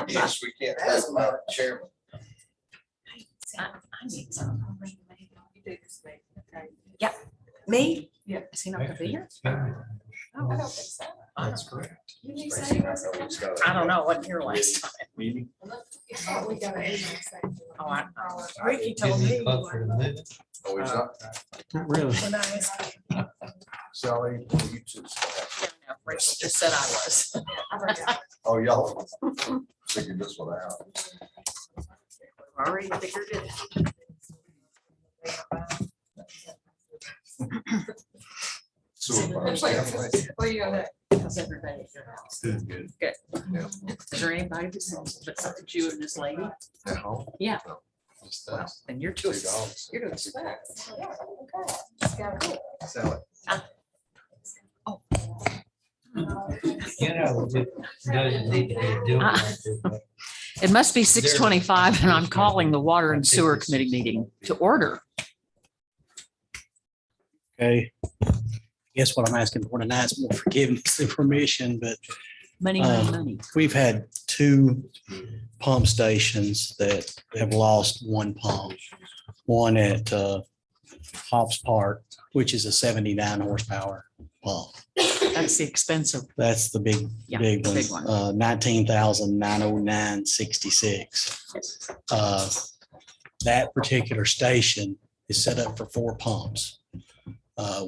Yes, we can't. That's my chairman. I need some. Yeah. Me? Yeah. Is he not gonna be here? I don't think so. That's correct. Didn't you say he wasn't coming? I don't know, I wasn't here last time. Meeting. Oh, we got an email saying. Oh, I- Ricky told me. he wasn't. Oh, he's not. Not really. When I asked him, Sally, what do you two say? Rachel just said I was. I forgot. Oh, y'all figured this one out. Already figured it. Where you at? How's everybody at your house? Doing good. Is there anybody besides you and this lady? At home? Yeah. Just Well, us. then you're Two doing, dogs. you're doing swell. Yeah, okay. Just got it. Sally. You know, it doesn't need to be doing that. It must be 6:25 and I'm calling the Water and Sewer Committee meeting to order. Okay. I guess what I'm asking for tonight is more forgiveness and permission, but Money, money, money. we've had two pump stations that have lost one pump. One at Hobbs Park, which is a 79 horsepower pump. That's the expensive. That's the big, Yeah, big the one. big one. 19,909.66. That particular station is set up for 4 pumps.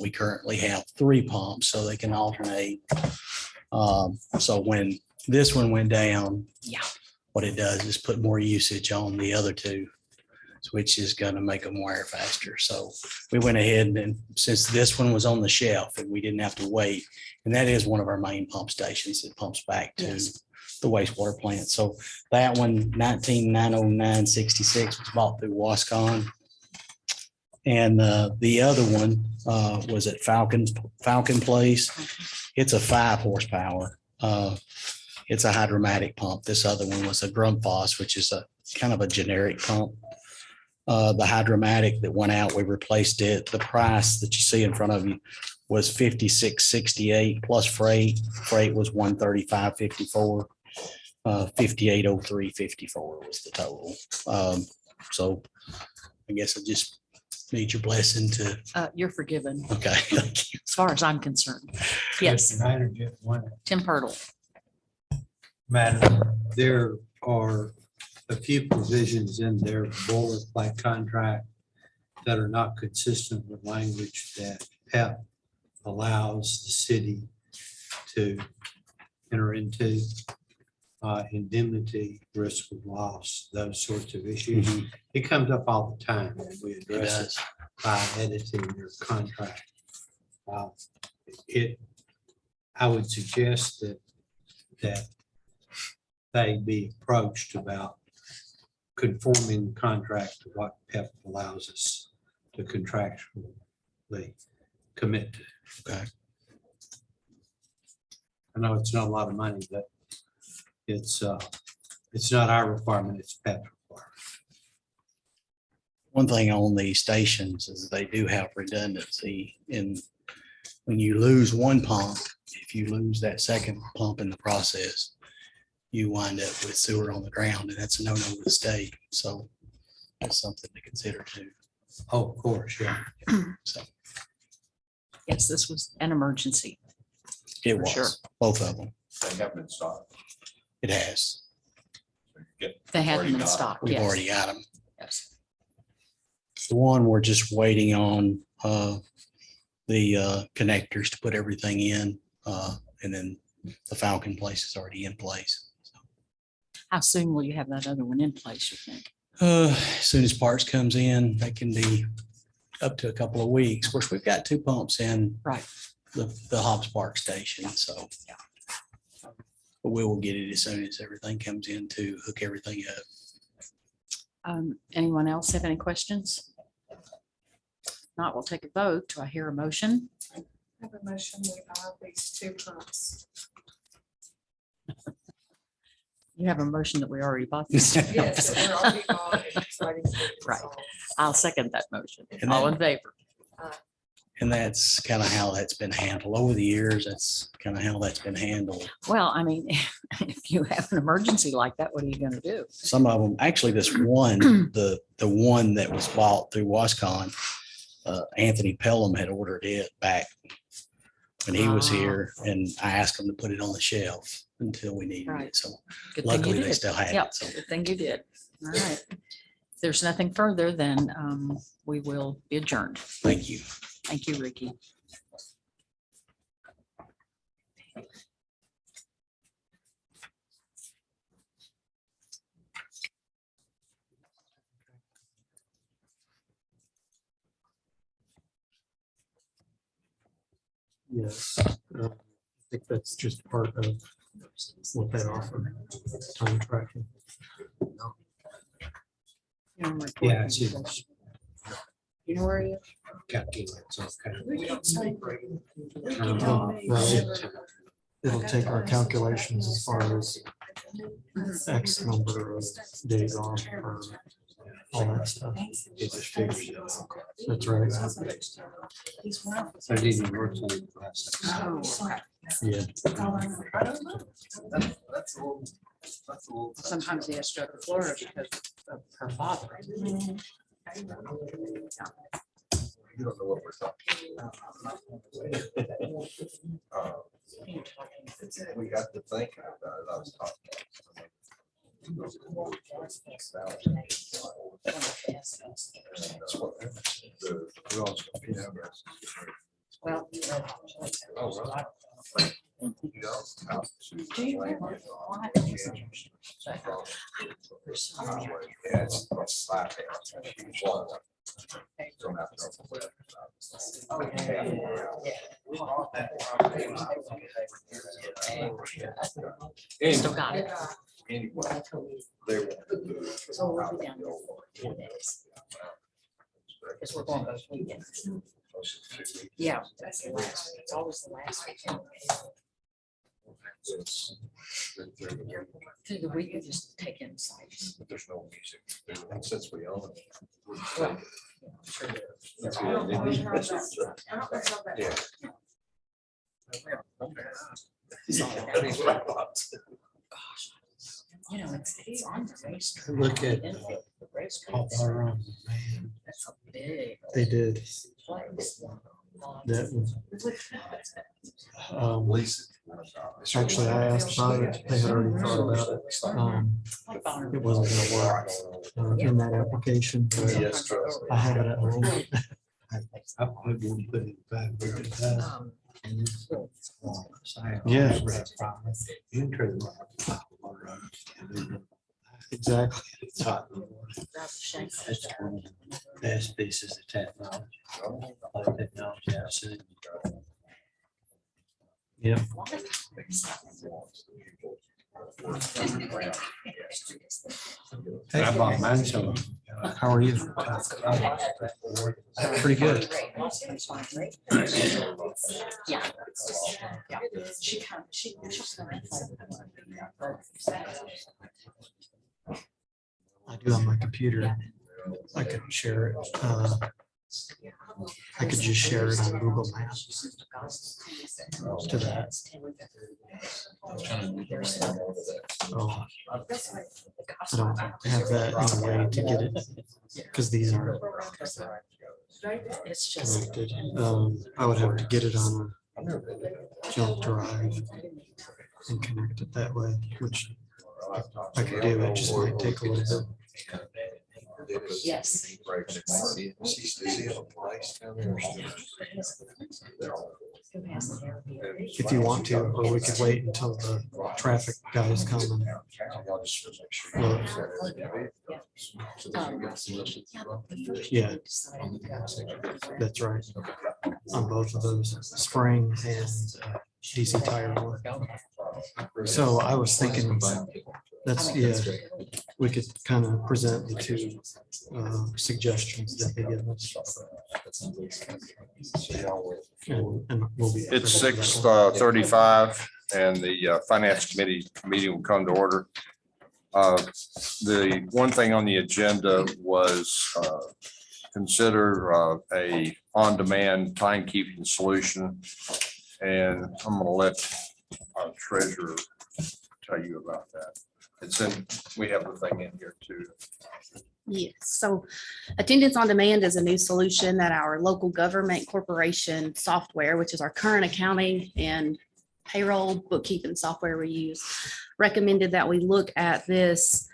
We currently have 3 pumps, so they can alternate. So when this one went down, Yeah. what it does is put more usage on the other 2, which is going to make them wire faster. So we went ahead and since this one was on the shelf and we didn't have to wait, and that is one of our main pump stations that pumps back to Yes. the wastewater plant. So that one, 19,909.66 was bought through Wascon. And the other one was at Falcon Place. It's a 5 horsepower. It's a hydromatic pump. This other one was a Grundfos, which is a kind of a generic pump. The hydromatic that went out, we replaced it. The price that you see in front of you was $56.68 plus freight. Freight was $135.54. $58.03.54 was the total. So I guess I just need your blessing to, You're forgiven, okay. Thank you. as far as I'm concerned. Yes, Mr. Reiner, just one Tim Pirtle. matter. There are a few provisions in their boilerplate contract that are not consistent with language that PEP allows the city to enter into. Indemnity, risk of loss, those sorts of issues. It comes up all the time, and we It address it does. by editing your contract. I would suggest that they be approached about conforming the contract to what PEP allows us to contractually commit to. Okay. I know it's not a lot of money, but it's not our requirement, it's PEP's requirement. One thing on these stations is they do have redundancy. And when you lose one pump, if you lose that second pump in the process, you wind up with sewer on the ground, and that's a no-no with the state. So that's something to consider too. Oh, of course, yeah. So Yes, this was an emergency. it For sure. was, both of them. They have been stopped. It has. They had Already them in got it. stock. We've Yes. already got them. Yes. The one we're just waiting on the connectors to put everything in. And then the Falcon Place is already in place. How soon will you have that other one in place, you think? As soon as parts comes in, they can be up to a couple of weeks. Of course, we've got 2 pumps in Right. the Hobbs Park station, so. But we will get it as soon as everything comes in to hook everything up. Anyone else have any questions? Not, we'll take a vote. Do I hear a motion? I have a motion, we buy these 2 pumps. You have a motion that we already bought this. Yes, they're already bought, it's ready to be Right. installed. I'll second that motion. And All then- in favor? And that's kind of how that's been handled over the years. That's kind of how that's been handled. Well, I mean, if you have an emergency like that, what are you gonna do? Some of them, actually, this one, the one that was bought through Wascon, Anthony Pelham had ordered it back when he was here, and I asked him to put it on the shelf until we needed Right. it. So Good thing you luckily, they did. still had Yep, it. So good thing you did. All right. If there's nothing further, then we will be adjourned. thank you. Thank you, Ricky. Yes. I think that's just part of what they offer, time tracking. Yeah, it's just You know where he is? calculates, okay. Right. It'll take our calculations as far as X number of days off or all that stuff. It just figures it out. That's right. I didn't work on it last time. Yeah. Sometimes he has to go to Florida because of her father. You don't know what we're talking about. We got to thinking about it. I was talking. That's what who else compete addresses? Well, Oh, really? You know, how to explain it. Yeah, it's slap house. Huge one. Don't have to go for it. still got it. Anyway, they want to do. So we'll be down there for 4 days. Because we're going both weekends. Yeah, that's the last, it's always the last weekend. Through the week, you just take in sites. But there's no music. And since we own it. Well, Yeah. you know, it's on the race. Look at The race all course. our own, man. That's a big They did. place. That was, Lisa. actually, I asked about it. They had already thought about it. It wasn't gonna work in that application, but Yes, trust me. I have it at home. I wouldn't put it back. Yeah. You can trade. Exactly. It's hot in the morning. That's one of the best pieces of technology. Technology I've seen. Yep. I bought mine some. How are you? Pretty good. Yeah. Yeah. She kind of, she's. I do on my computer. I could share it. I could just share it on Google Maps to that. Oh, I don't have that in a way to get it because these aren't It's just. connected. I would have to get it on a jump drive and connect it that way, which I could do. It just might take a little bit. Yes. If you want to, or we could wait until the traffic guys come and yeah, that's right. On both of those, spring and DC tire one. So I was thinking that's, yeah, we could kind of present the two suggestions that they give us. And we'll be. It's 6:35 and the Finance Committee meeting will come to order. The one thing on the agenda was consider a on-demand timekeeping solution. And I'm gonna let our treasurer tell you about that. It's in, we have the thing in here too. Yes, so Attendance on Demand is a new solution that our local government corporation software, which is our current accounting and payroll bookkeeping software we use, recommended that we look at this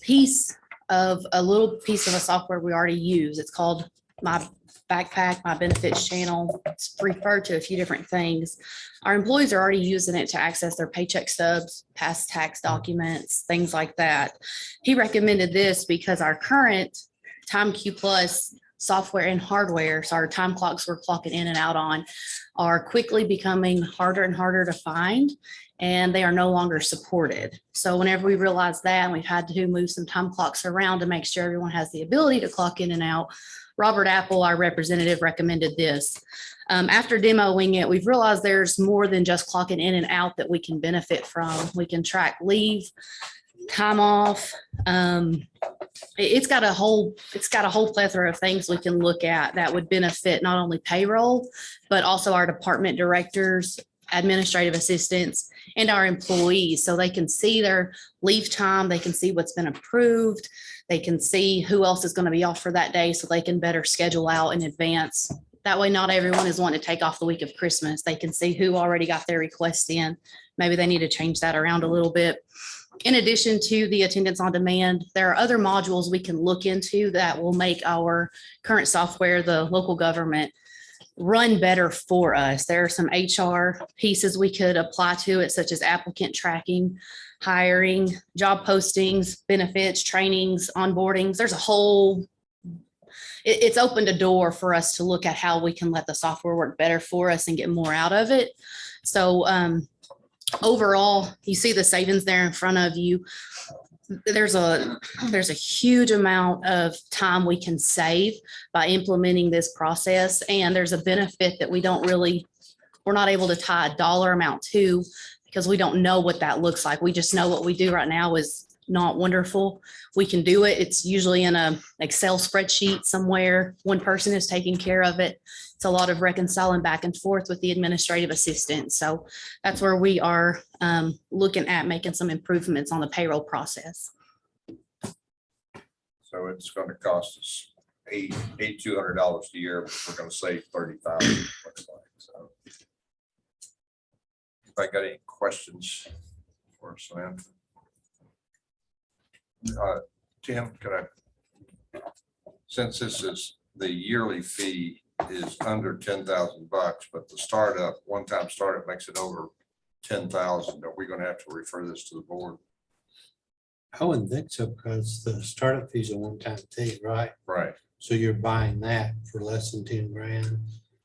piece of a little piece of a software we already use. It's called My Backpack, My Benefits Channel. It's referred to a few different things. Our employees are already using it to access their paycheck stubs, past tax documents, things like that. He recommended this because our current TimeQ Plus software and hardware, so our time clocks we're clocking in and out on, are quickly becoming harder and harder to find, and they are no longer supported. So whenever we realized that, and we've had to move some time clocks around to make sure everyone has the ability to clock in and out, Robert Apple, our representative, recommended this. After demoing it, we've realized there's more than just clocking in and out that we can benefit from. We can track leave, time off. It's got a whole plethora of things we can look at that would benefit not only payroll, but also our department directors, administrative assistants, and our employees. So they can see their leave time, they can see what's been approved, they can see who else is going to be off for that day so they can better schedule out in advance. That way, not everyone is wanting to take off the week of Christmas. They can see who already got their request in. Maybe they need to change that around a little bit. In addition to the Attendance on Demand, there are other modules we can look into that will make our current software, the local government, run better for us. There are some HR pieces we could apply to it, such as applicant tracking, hiring, job postings, benefits, trainings, onboardings. There's a whole, it's opened a door for us to look at how we can let the software work better for us and get more out of it. So overall, you see the savings there in front of you. There's a huge amount of time we can save by implementing this process. And there's a benefit that we're not able to tie a dollar amount to, because we don't know what that looks like. We just know what we do right now is not wonderful. We can do it. It's usually in an Excel spreadsheet somewhere. One person is taking care of it. It's a lot of reconciling back and forth with the administrative assistant. So that's where we are looking at making some improvements on the payroll process. So it's going to cost us $8,200 a year, but we're going to save $30,000. Looks like. So if I got any questions for Samantha? Tim, could I, since this is the yearly fee is under $10,000, but the startup, one-time startup makes it over 10,000, are we going to have to refer this to the board? I wouldn't think so, because the startup fees are one-time fee, right? Right. So you're buying that for less than 10 grand. I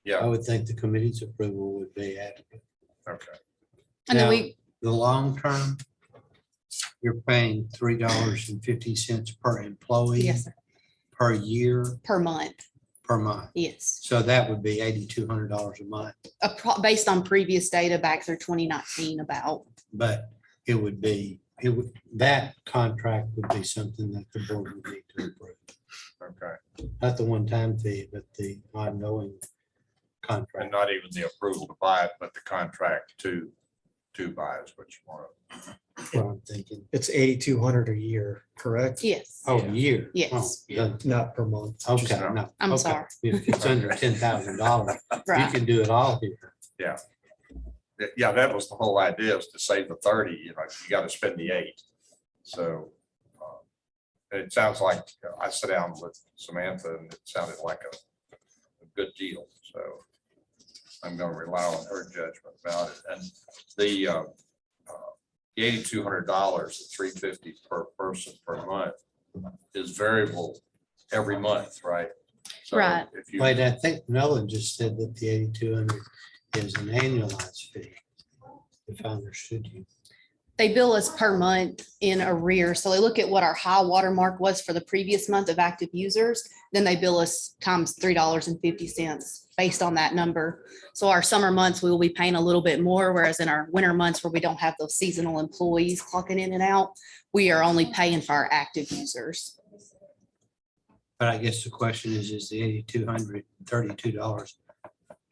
Yeah. would think the committee's approval would be adequate. Okay. And then Now, the long term, you're paying $3.50 per employee. yes, sir. Per year, Per month. per month. Yes. So that would be $8,200 a month, Based on previous data back through 2019 about. but that contract would be something that the board would need to approve. Okay. Not the one-time fee, but the ongoing And contract. not even the approval to buy it, but the contract to buy is what you want. What I'm thinking. It's 8,200 a year, correct? Yes. Oh, year. Yes. Oh, done. Not per month. Okay, no. no. I'm okay. sorry. If it's under $10,000, you Right. can do it all here. Yeah, that was the whole idea, is to save the 30, you got to spend the 8. So it sounds like, I sat down with Samantha and it sounded like a good deal. So I'm going to rely on her judgment about it. And the $8,200, $350 per person per month is variable every month, right? So Right. If you, Wait, I think Nolan just said that the 8,200 is an annualized fee, if I understood you. They bill us per month in arrears. So they look at what our high water mark was for the previous month of active users. Then they bill us times $3.50 based on that number. So our summer months, we will be paying a little bit more, whereas in our winter months where we don't have those seasonal employees clocking in and out, we are only paying for our active users. But I guess the question is the $8,232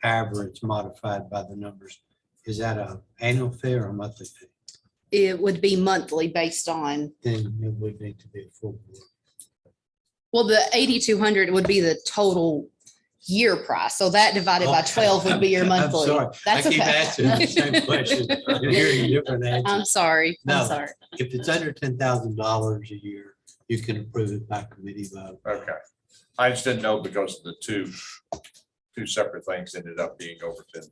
average modified by the numbers? Is that a annual fee or a monthly fee? It would be monthly based on, Then it would need to be a full board. well, the 8,200 would be the total year price. So that divided by 12 would be your I'm monthly. sorry. That's I keep okay. asking the same question and hearing different I'm answers. sorry. I'm No. sorry. If it's under $10,000 a year, you can approve it by committee vote. Okay. I just didn't know because the two separate things ended up being over $10,000.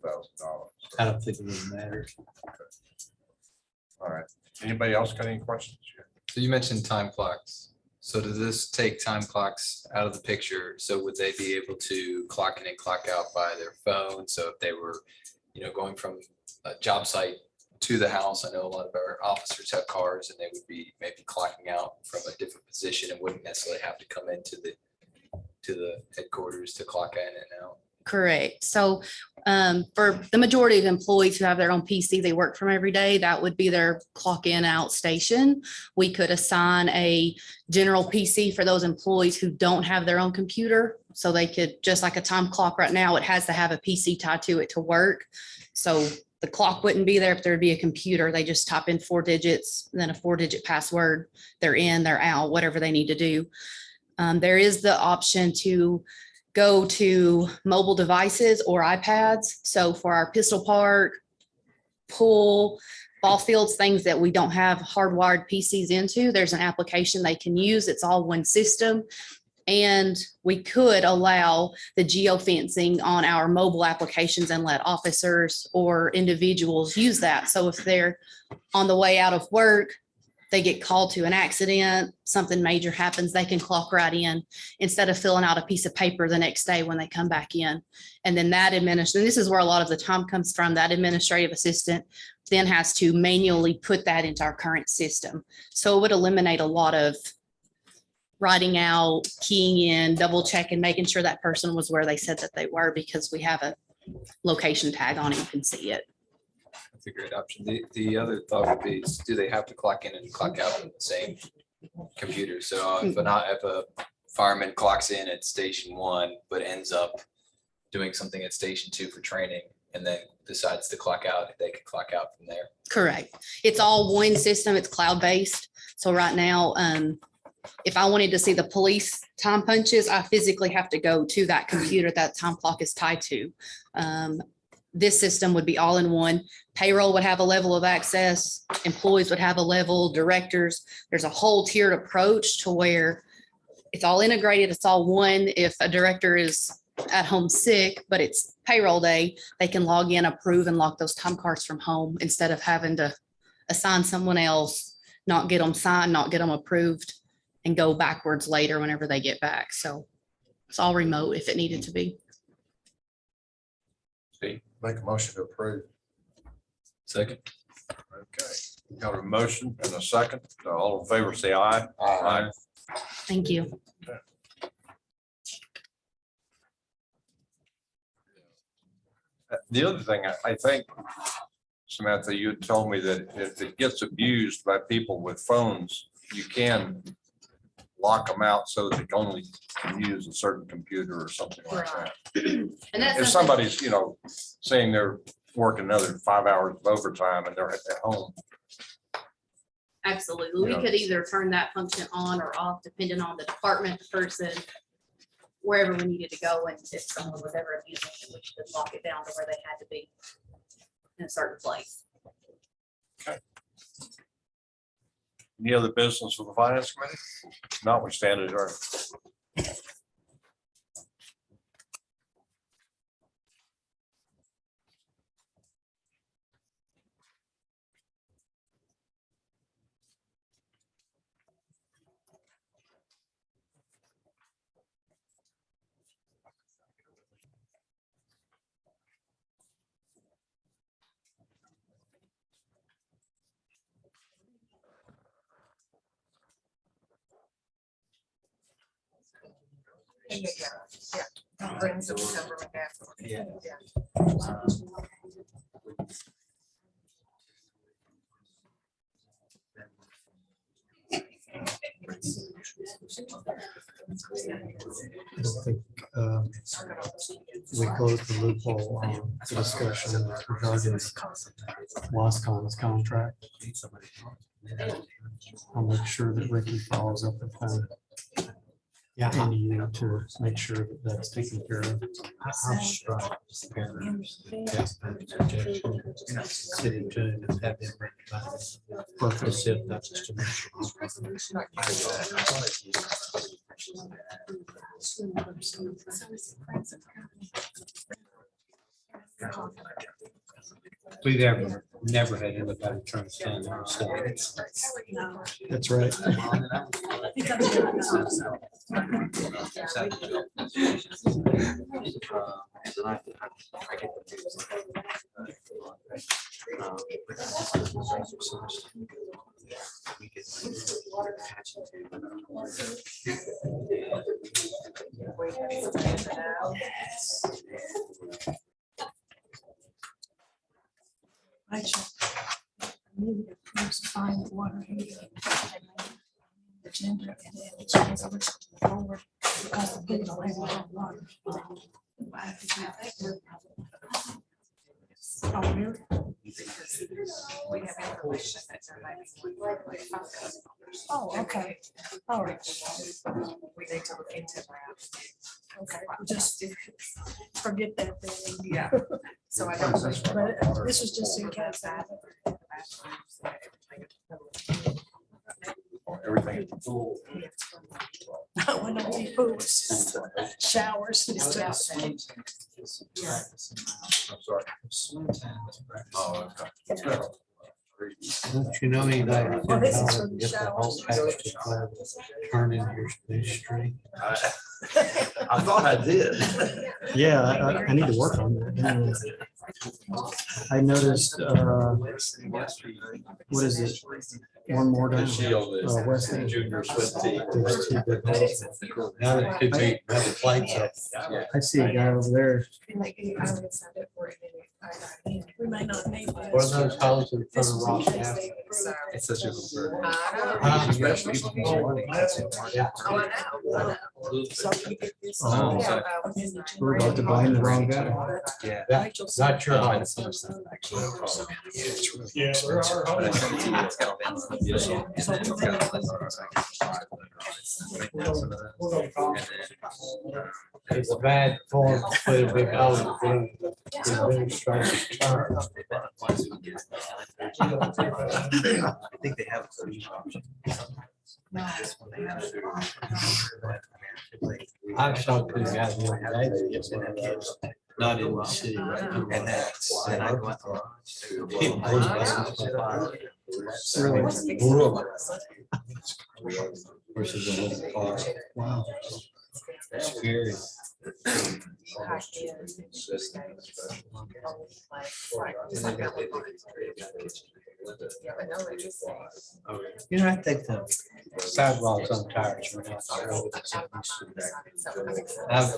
I don't think it would matter. All right. Anybody else got any questions? So you mentioned time clocks. So does this take time clocks out of the picture? So would they be able to clock in and clock out by their phone? So if they were, going from a job site to the house, I know a lot of our officers have cars and they would be maybe clocking out from a different position and wouldn't necessarily have to come into the headquarters to clock in and out. Correct. So for the majority of employees who have their own PC, they work from every day, that would be their clock in out station. We could assign a general PC for those employees who don't have their own computer. So they could, just like a time clock right now, it has to have a PC tied to it to work. So the clock wouldn't be there if there'd be a computer. They just type in 4 digits, then a 4-digit password. They're in, they're out, whatever they need to do. There is the option to go to mobile devices or iPads. So for our pistol park, pool, ball fields, things that we don't have hardwired PCs into, there's an application they can use. It's all one system. And we could allow the geofencing on our mobile applications and let officers or individuals use that. So if they're on the way out of work, they get called to an accident, something major happens, they can clock right in instead of filling out a piece of paper the next day when they come back in. And then that and this is where a lot of the time comes from, that administrative assistant then has to manually put that into our current system. So it would eliminate a lot of writing out, keying in, double checking, making sure that person was where they said that they were, because we have a location tag on it, you can see it. That's a great option. The other thought would be, do they have to clock in and clock out from the same computer? So if a fireman clocks in at station 1, but ends up doing something at station 2 for training and then decides to clock out, they could clock out from there. Correct. It's all one system. It's cloud-based. So right now, if I wanted to see the police time punches, I physically have to go to that computer that time clock is tied to. This system would be all in one. Payroll would have a level of access, employees would have a level, directors. There's a whole tiered approach to where it's all integrated. It's all one. If a director is at home sick, but it's payroll day, they can log in, approve, and lock those time cards from home instead of having to assign someone else, not get them signed, not get them approved, and go backwards later whenever they get back. So it's all remote if it needed to be. Make a motion to approve. Second. Okay. Got a motion and a second. All in favor, say aye. Aye. Thank you. The other thing, I think, Samantha, you had told me that if it gets abused by people with phones, you can lock them out so that they only can use a certain computer or something like that. And that's If something- somebody's, saying they're working another 5 hours of overtime and they're at home. Absolutely. We Yeah. could either turn that function on or off depending on the department, the person, wherever we needed to go. And if someone was ever abusing it, we could lock it down to where they had to be in a certain place. Any other business with the finance committee? Notwithstanding adjourned. Yeah. Brings them December with that. Yeah. I don't think we closed the loophole on the discussion regarding Wascon's contract. I'll make sure that Ricky follows up with them. Yeah, And you to make sure that that's taken care of. I'm struck. City attorney to have them rectified. Purpose if that's just to make sure. We've never had anybody trying to stand there and say, That's right. Maybe the first find water heater. Agenda and then it changes over to the forward because the people don't have enough water. Oh, really? We have information that there might be one. Oh, okay. All right. We need to look into that. Okay, just forget that then. Yeah. So I don't. But this was just in case. Everything. is full. When I leave pools, showers. and stuff. I'm sorry. Oh, okay. don't you know anybody? Well, this is for the Get the whole showers. package to turn in your street. I thought I did. Yeah, I need to work on that. I noticed, what is it? One more down. West End. Junior swim team. There's two big holes. Now that two big metal plates up. I see a guy over there. We may not need that. What are those holes in front of Ross Ave? It's such a good bird. Oh, sorry. we're about to blame the wrong guy. Yeah. Not your Oh, house. it's so much actually. Yeah. But I sent it to you, it's got events on the video, and then it's got It's a bad form to put a big hole in front of the administration. I think they have a solution option. I saw two guys the other day that just had kids, not in the city. And then I go out to. People pull buses for fire. Really? Versus a little car. Wow. Scary. You know, I think the sidewalks on tires are not. I've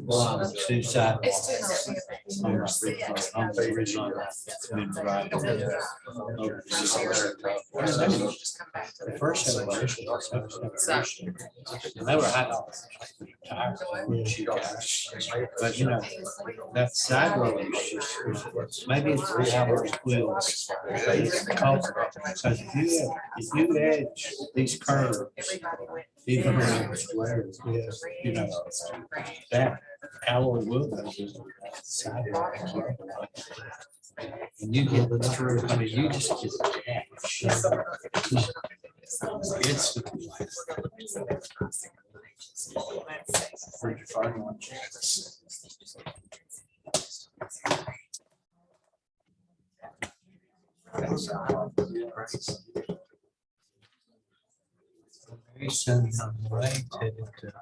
gone on two sidewalks. On the original. Right. The first set of issues was and they were high dollars. Tires. But you know, that sidewalk is just, maybe it's 3 hours wheels. Because if you edge these curves, even around the square, you know, that alloy wheel. Sidewalk. And you get through, I mean, you just get instantly. Very soon, I'm headed to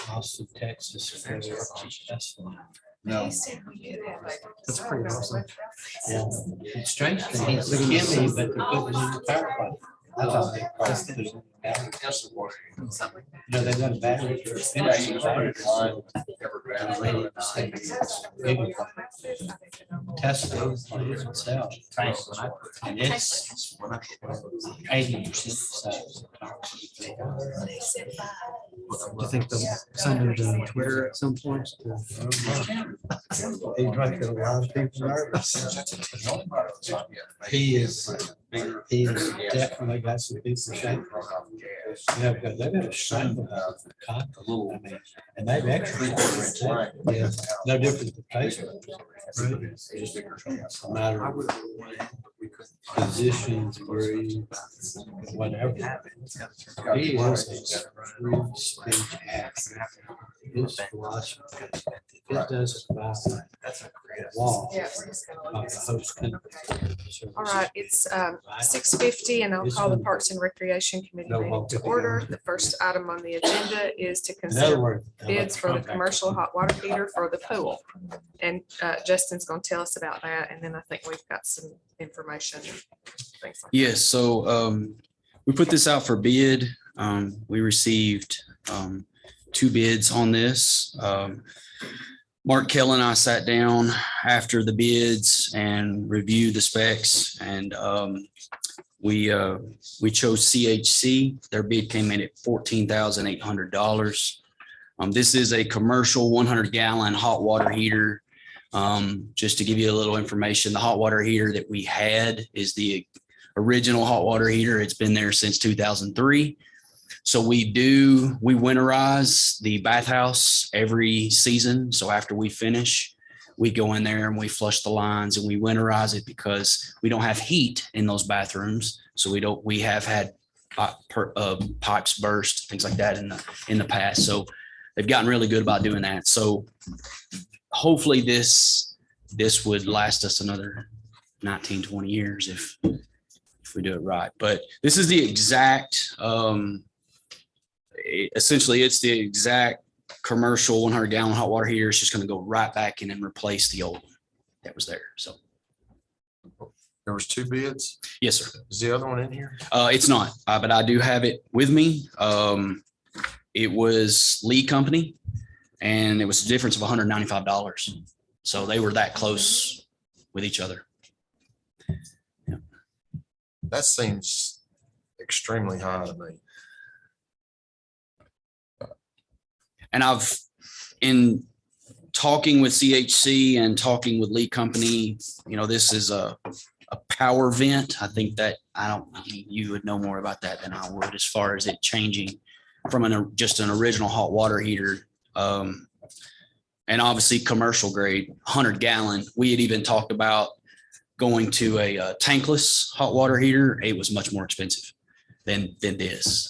Austin, Texas. For the No. That's pretty awesome. Yeah, it's strange that he's a Kimmy, but they're putting in the power plant. I thought they crossed the. No, they got a battery. Yeah, you can put it in line. Tesla itself. And it's 80%. Do you think they'll send it to Twitter at some point? He's making a lot of people nervous. He is definitely got some people shaking. Yeah, because they got a shame about the cotton. I mean, and they've exercised. Yeah, no different than Facebook. Right? It's a matter of position, degree, whatever. He is a true speech actor. His philosophy, it doesn't violate law Yeah. of the host country. All right, it's 6:50 and I'll call the Parks and Recreation Committee meeting to order. The first item on the agenda is to In other consider words. bids for the commercial hot water heater for the pool. And Justin's gonna tell us about that, and then I think we've got some information. Things like that. Yes, so we put this out for bid. We received 2 bids on this. Mark Kell and I sat down after the bids and reviewed the specs, and we chose CHC. Their bid came in at $14,800. This is a commercial 100-gallon hot water heater. Just to give you a little information, the hot water heater that we had is the original hot water heater. It's been there since 2003. So we winterize the bathhouse every season. So after we finish, we go in there and we flush the lines and we winterize it because we don't have heat in those bathrooms. So we have had pipes burst, things like that in the past. So they've gotten really good about doing that. So hopefully this would last us another 19, 20 years if we do it right. But this is the exact, essentially it's the exact commercial 100-gallon hot water heater. It's just going to go right back in and replace the old one that was there. So There was 2 bids. yes, sir. Is the other one in here? It's not, but I do have it with me. It was Lee Company, and it was a difference of $195. So they were that close with each other. That seems extremely high to me. And in talking with CHC and talking with Lee Company, this is a power vent. I think that you would know more about that than I would as far as it changing from just an original hot water heater. And obviously commercial grade 100-gallon. We had even talked about going to a tankless hot water heater. It was much more expensive than this.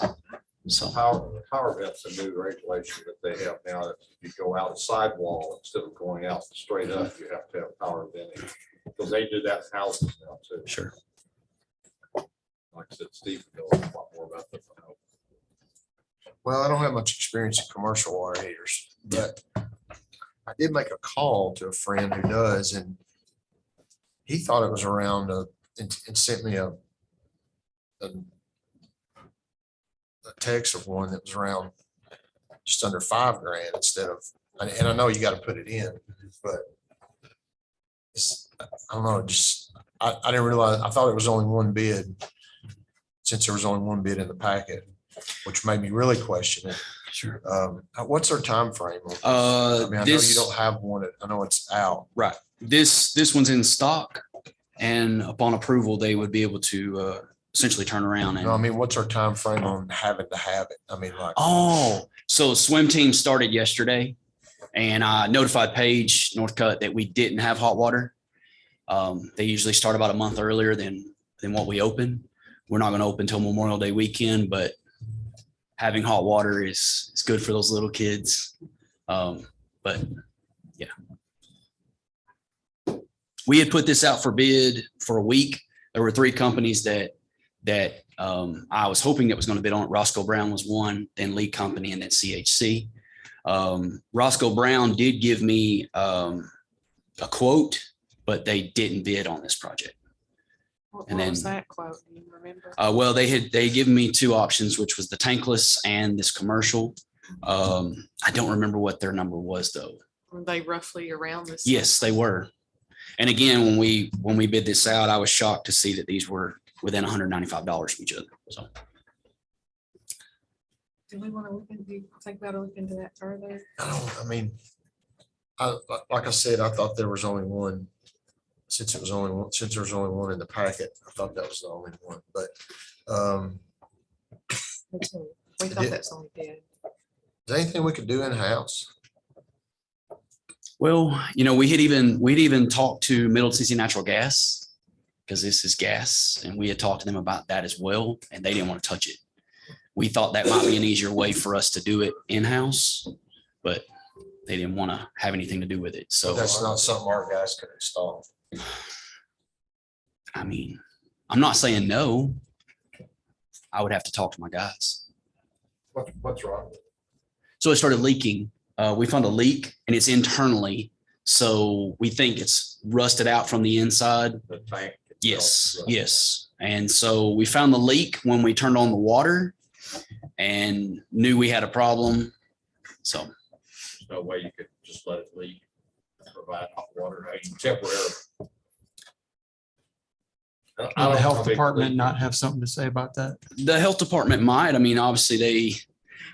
So Power vent's a new regulation that they have now. That if you go out a sidewall instead of going out straight up, you have to have power venting. Because they do that in houses now too. sure. Like I said, Steve knows a lot more about that. than I know. Well, I don't have much experience in commercial water heaters, but I did make a call to a friend who does, and he thought it was around and sent me a text of one that was around just under $5,000 instead of, and I know you got to put it in, but I don't know, I didn't realize, I thought it was only one bid, since there was only one bid in the packet, which made me really question it. Sure. What's our time frame on this? I mean, I know you don't have one, I know it's out. Right. This one's in stock, and upon approval, they would be able to essentially turn around No, I and. mean, what's our time frame on having to have it? I mean, like, So swim team started yesterday, and I notified Paige Northcutt that we didn't have hot water. They usually start about a month earlier than what we open. We're not going to open till Memorial Day weekend, but having hot water is good for those little kids. But yeah. We had put this out for bid for a week. There were 3 companies that I was hoping that was going to bid on it. Roscoe Brown was one, then Lee Company, and then CHC. Roscoe Brown did give me a quote, but they didn't bid on this project. What And was then- that quote? Do you remember? Well, they given me 2 options, which was the tankless and this commercial. I don't remember what their number was though. Were they roughly around this? Yes, they were. And again, when we bid this out, I was shocked to see that these were within $195 from each other. So Do we want to look into, think about looking into that further? I mean, like I said, I thought there was only one. Since there's only one in the packet, I thought that was the only one, but Me too. We thought that's only bid. is there anything we could do in-house? well, you know, we'd even talked to Middle Tennessee Natural Gas because this is gas, and we had talked to them about that as well, and they didn't want to touch it. We thought that might be an easier way for us to do it in-house, but they didn't want to have anything to do with it. So That's not something our guys could install. I mean, I'm not saying no. I would have to talk to my guys. What's wrong? So it started leaking. We found a leak and it's internally. So we think it's rusted out from the inside. The tank. Yes, yes. And so we found the leak when we turned on the water and knew we had a problem. So There's no way you could just let it leak, provide hot water, I mean, temporarily. Will the health department not have something to say about that? the health department might, I mean, obviously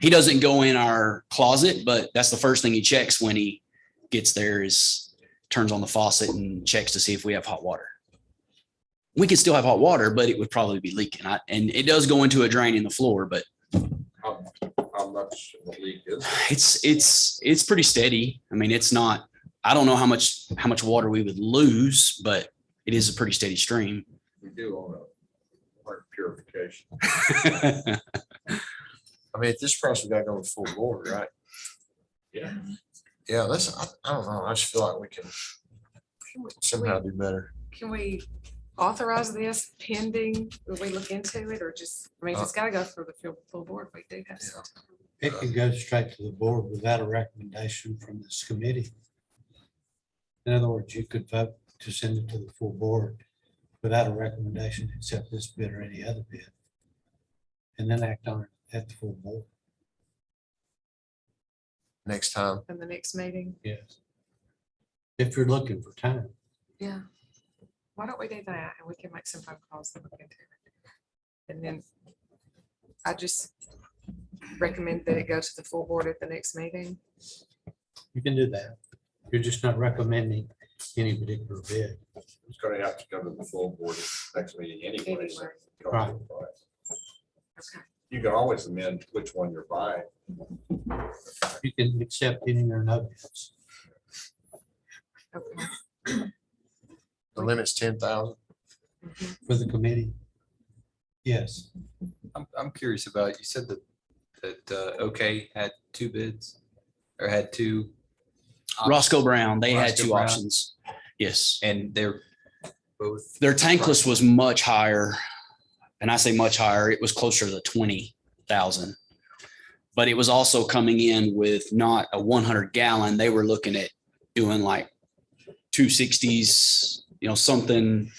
he doesn't go in our closet, but that's the first thing he checks when he gets there is turns on the faucet and checks to see if we have hot water. We could still have hot water, but it would probably be leaking. And it does go into a drain in the floor, but How much of the leak is? it's pretty steady. I mean, it's not, I don't know how much water we would lose, but it is a pretty steady stream. We do own a water purification. I mean, at this price, we gotta go with full board, right? Yeah. Yeah, I don't know. I just feel like we can somehow do better. Can we authorize this pending? Will we look into it or just, I mean, if it's got to go for the full board, we do have some. It can go straight to the board without a recommendation from this committee. In other words, you could vote to send it to the full board without a recommendation except this bid or any other bid. And then act on it at the full board. Next time. In the next meeting. Yes. If you're looking for time. Yeah. Why don't we do that and we can make some phone calls and look into it. And then I just recommend that it go to the full board at the next meeting. You can do that. You're just not recommending any particular bid. It's gonna have to go to the full board next meeting anyway. so Anyway. you don't Right. have to buy it. Okay. You can always amend which one you're buying. You can accept any or no bids. Okay. The limit's 10,000. Mhm. For the committee. Yes. I'm curious about, you said that OK had two bids or had two. options, Roscoe Brown, they had Roscoe two Brown. options. Yes. And they're both. Their tankless was much higher. And I say much higher, it was closer to 20,000. But it was also coming in with not a 100 gallon. They were looking at doing like 260s, something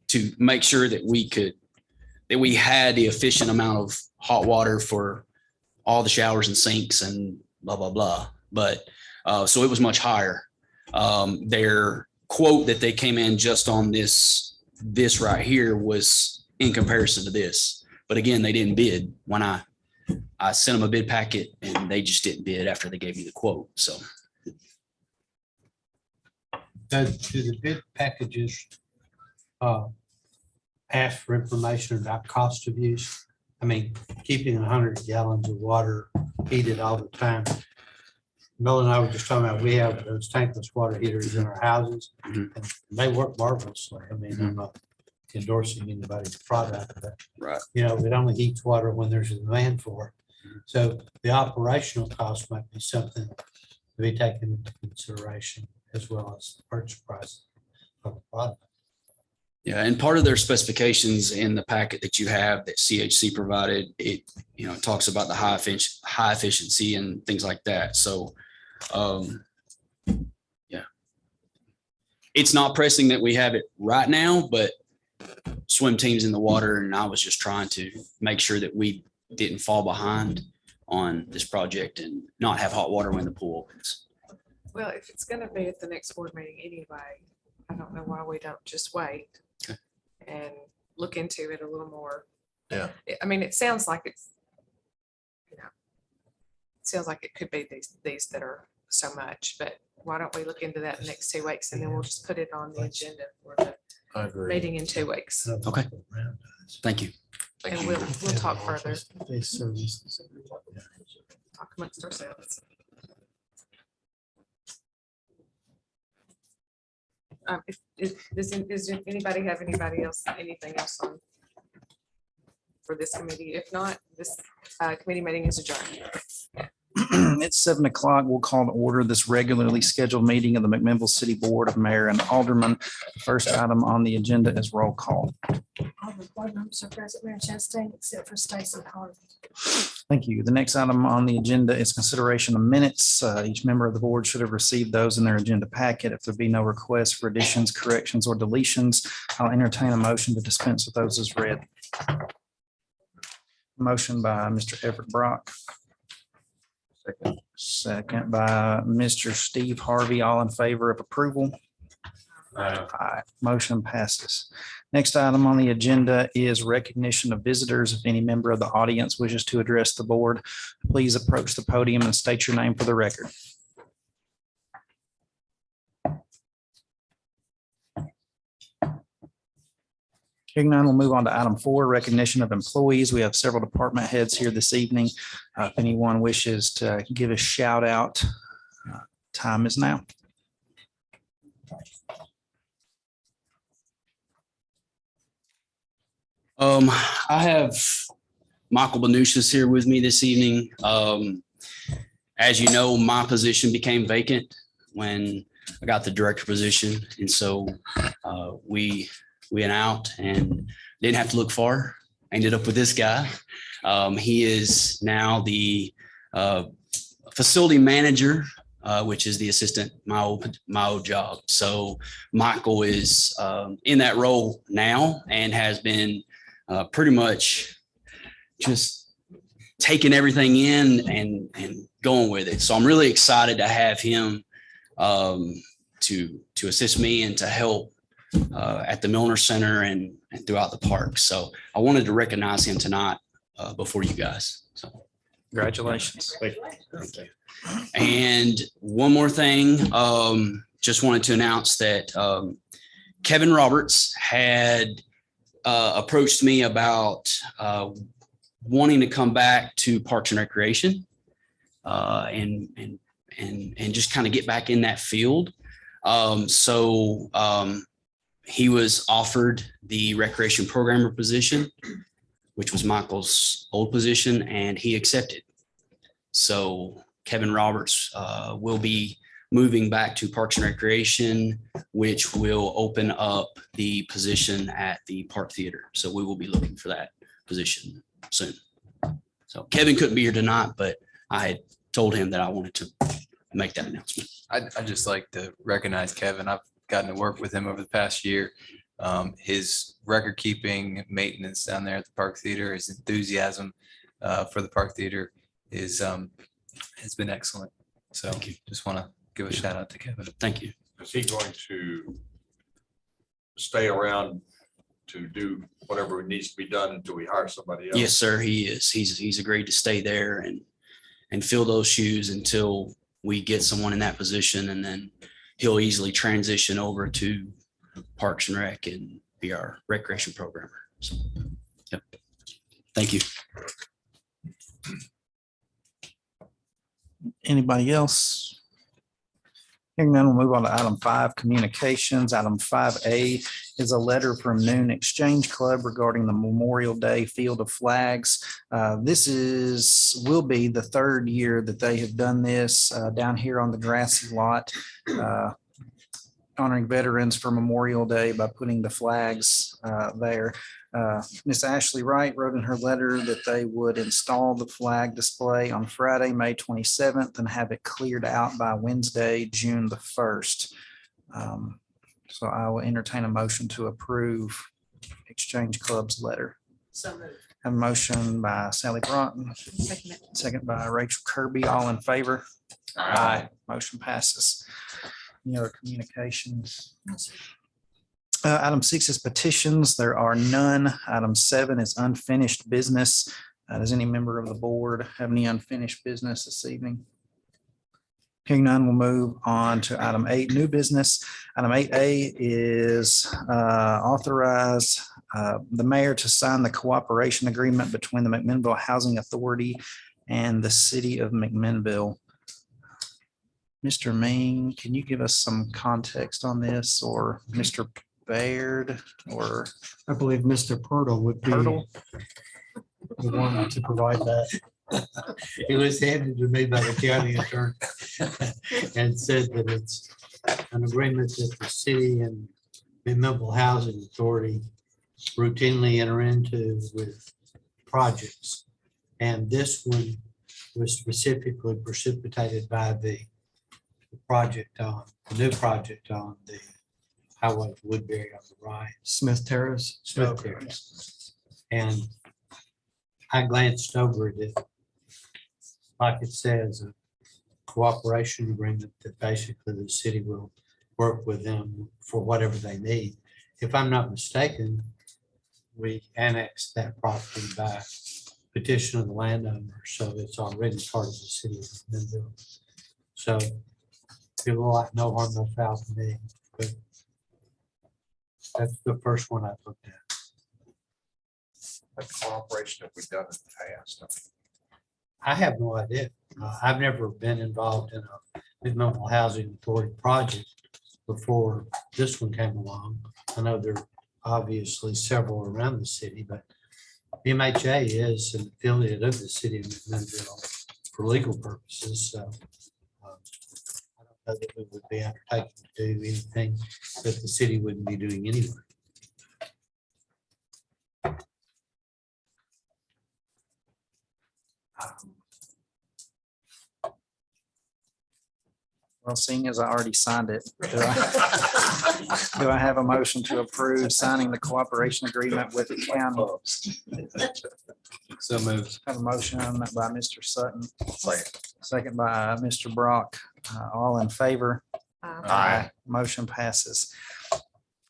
to make sure that we had the efficient amount of hot water for all the showers and sinks and blah, blah, blah. But so it was much higher. Their quote that they came in just on this right here was in comparison to this. But again, they didn't bid when I sent them a bid packet and they just didn't bid after they gave me the quote. So Do the bid packages ask for information about cost of use? I mean, keeping 100 gallons of water heated all the time. Bill and I were just talking about, we have those tankless water heaters in our houses. Mhm. And they work marvelously. I mean, I'm not endorsing anybody's product, but right. it only heats water when there's a demand for it. So the operational cost might be something to be taken into consideration as well as the purchase price of the product. Yeah, and part of their specifications in the packet that you have that CHC provided, it talks about the high efficiency and things like that. So, yeah, it's not pressing that we have it right now, but swim teams in the water, and I was just trying to make sure that we didn't fall behind on this project and not have hot water when the pool opens. Well, if it's gonna be at the next board meeting anyway, I don't don't know why we don't just wait Okay. and look into it a little more. Yeah. I mean, it sounds like it sounds like it could be these that are so much, but why don't we look into that in the next 2 weeks and then we'll just put it on the agenda for the I agree. meeting in 2 weeks. Okay. Thank you. And Thank we'll you. talk further, They service. talk amongst ourselves. Does anybody have anything else on for this committee? If not, this committee meeting is adjourned. It's 7 o'clock. We'll call to order this regularly scheduled meeting of the McMinnville City Board of Mayor and Aldermen. The first item on the agenda is roll call. All the board members are present, Mayor Chastain, except for Stacy Harvey. Thank you. The next item on the agenda is consideration of minutes. Each member of the board should have received those in their agenda packet. If there be no requests for additions, corrections, or deletions, I'll entertain a motion to dispense with those as read. Motion by Mr. Everett Brock. Second by Mr. Steve Harvey. All in favor of approval? Aye. Motion passes. Next item on the agenda is recognition of visitors. If any member of the audience wishes to address the board, please approach the podium and state your name for the record. Hearing none, we'll move on to item 4, recognition of employees. We have several department heads here this evening. If anyone wishes to give a shout out, time is now. I have Michael Benushis here with me this evening. As you know, my position became vacant when I got the director position. And so we went out and didn't have to look far. I ended up with this guy. He is now the facility manager, which is the assistant, my old job. So Michael is in that role now and has been pretty much just taking everything in and going with it. So I'm really excited to have him to assist me and to help at the Milner Center and throughout the park. So I wanted to recognize him tonight before you guys. So Congratulations. thank you. And one more thing, just wanted to announce that Kevin Roberts had approached me about wanting to come back to Parks and Recreation and just kind of get back in that field. So he was offered the recreation programmer position, which was Michael's old position, and he accepted. So Kevin Roberts will be moving back to Parks and Recreation, which will open up the position at the Park Theater. So we will be looking for that position soon. So Kevin couldn't be here tonight, but I had told him that I wanted to make that announcement. I'd just like to recognize Kevin. I've gotten to work with him over the past year. His record keeping, maintenance down there at the Park Theater, his enthusiasm for the Park Theater has been excellent. So just want to give a shout out to Kevin. Thank you. Is he going to stay around to do whatever needs to be done until we hire somebody else? Yes, sir. He is. He's agreed to stay there and fill those shoes until we get someone in that position, and then he'll easily transition over to Parks and Rec and be our recreation programmer. So, yep. Thank you. Anybody else? Hearing none, we'll move on to item 5, communications. Item 5A is a letter from Noon Exchange Club regarding the Memorial Day Field of Flags. This will be the 3rd year that they have done this down here on the grassy lot, honoring veterans for Memorial Day by putting the flags there. Miss Ashley Wright wrote in her letter that they would install the flag display on Friday, May 27th, and have it cleared out by Wednesday, June the 1st. So I will entertain a motion to approve Exchange Club's letter. So moved. Have a motion by Sally Broughton, second by Rachel Kirby. All in favor? Aye. Motion passes. Any other communications? Item 6 is petitions. There are none. Item 7 is unfinished business. Does any member of the board have any unfinished business this evening? Hearing none, we'll move on to item 8, new business. Item 8A is authorize the mayor to sign the cooperation agreement between the McMinnville Housing Authority and the city of McMinnville. Mr. Main, can you give us some context on this, or Mr. Baird, or I believe Mr. Purtle would be Purtle? the one to provide that. It was handed to me by the county attorney and said that it's an agreement that the city and the Municipal Housing Authority routinely enter into with projects. And this one was specifically precipitated by the new project on the highway of Woodbury on the right. Smith Terrace. Smith Terrace. And I glanced over it. Like it says, a cooperation agreement that basically the city will work with them for whatever they need. If I'm not mistaken, we annexed that property by petition of the landowner, so it's already part of the city of Minville. So people like no harm, no foul to me, but that's the first one I looked at. What cooperation have we done in the past? I have no idea. I've never been involved in a municipal housing authority project before this one came along. I know there are obviously several around the city, but MHA is an affiliate of the city of McMinnville for legal purposes. So I don't know that we would be undertaking to do anything that the city wouldn't be doing anyway. Well, seeing as I already signed it, do I have a motion to approve signing the cooperation agreement with the county? So moved. Have a motion by Mr. Sutton, second by Mr. Brock. All in favor? Aye. Motion passes.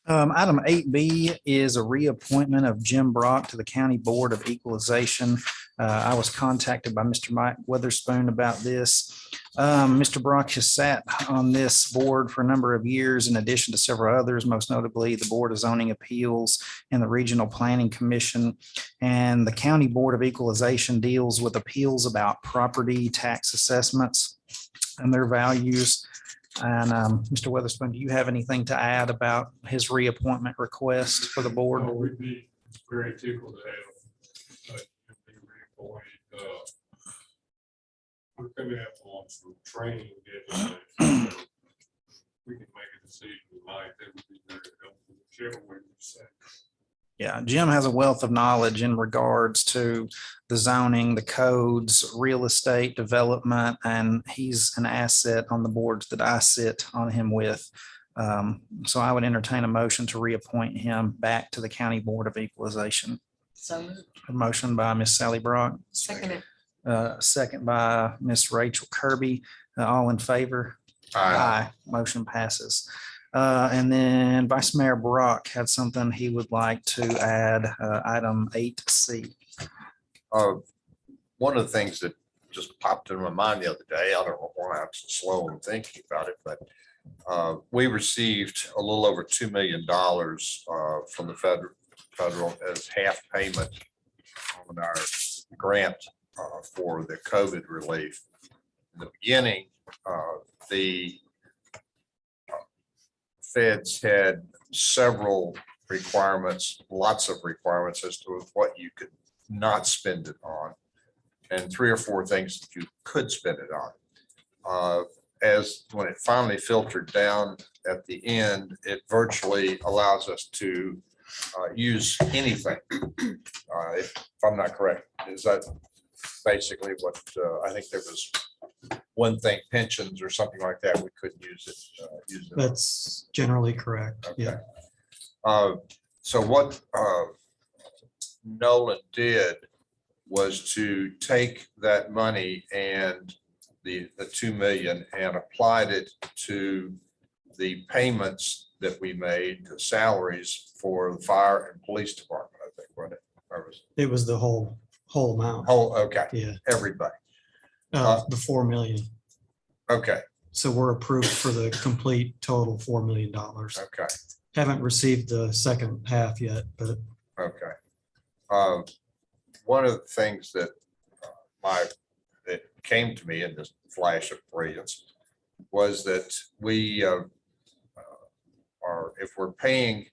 Item 8B is a reappointment of Jim Brock to the County Board of Equalization. I was contacted by Mr. Mike Witherspoon about this. Mr. Brock has sat on this board for a number of years, in addition to several others, most notably the Board of Zoning Appeals and the Regional Planning Commission. And the County Board of Equalization deals with appeals about property tax assessments and their values. And Mr. Witherspoon, do you have anything to add about his reappointment request for the board? We'd be very tickled to have him be reappointed. We're coming up on some training deadlines. So we can make a decision tonight that would be very helpful, whichever way you say. Yeah, Jim has a wealth of knowledge in regards to the zoning, the codes, real estate development, and he's an asset on the boards that I sit on him with. So I would entertain a motion to reappoint him back to the County Board of Equalization. So moved. A motion by Miss Sally Brock, Second it. second by Miss Rachel Kirby. All in favor? Aye. Motion passes. And then Vice Mayor Brock had something he would like to add, item 8C. One of the things that just popped in my mind the other day, I don't know why I'm so slow in thinking about it, but we received a little over $2 million from the federal as half payment on our grant for the COVID relief. In the beginning, the feds had several requirements, lots of requirements as to what you could not spend it on, and 3 or 4 things that you could spend it on. As when it finally filtered down at the end, it virtually allows us to use anything. If I'm not correct, is that basically what I think there was one thing, pensions or something like that, we couldn't use it. On. That's generally correct. Okay. Yeah. So what Nolan did was to take that money and the 2 million and applied it to the payments that we made, the salaries for the fire and police department, I think, wasn't it? Or was It was the whole amount. whole, okay, Yeah, everybody. the 4 million. Okay, So we're approved for the complete total $4 million. okay, Haven't received the second half yet, but okay. One of the things that that came to me in this flash of brilliance was that we are, if we're paying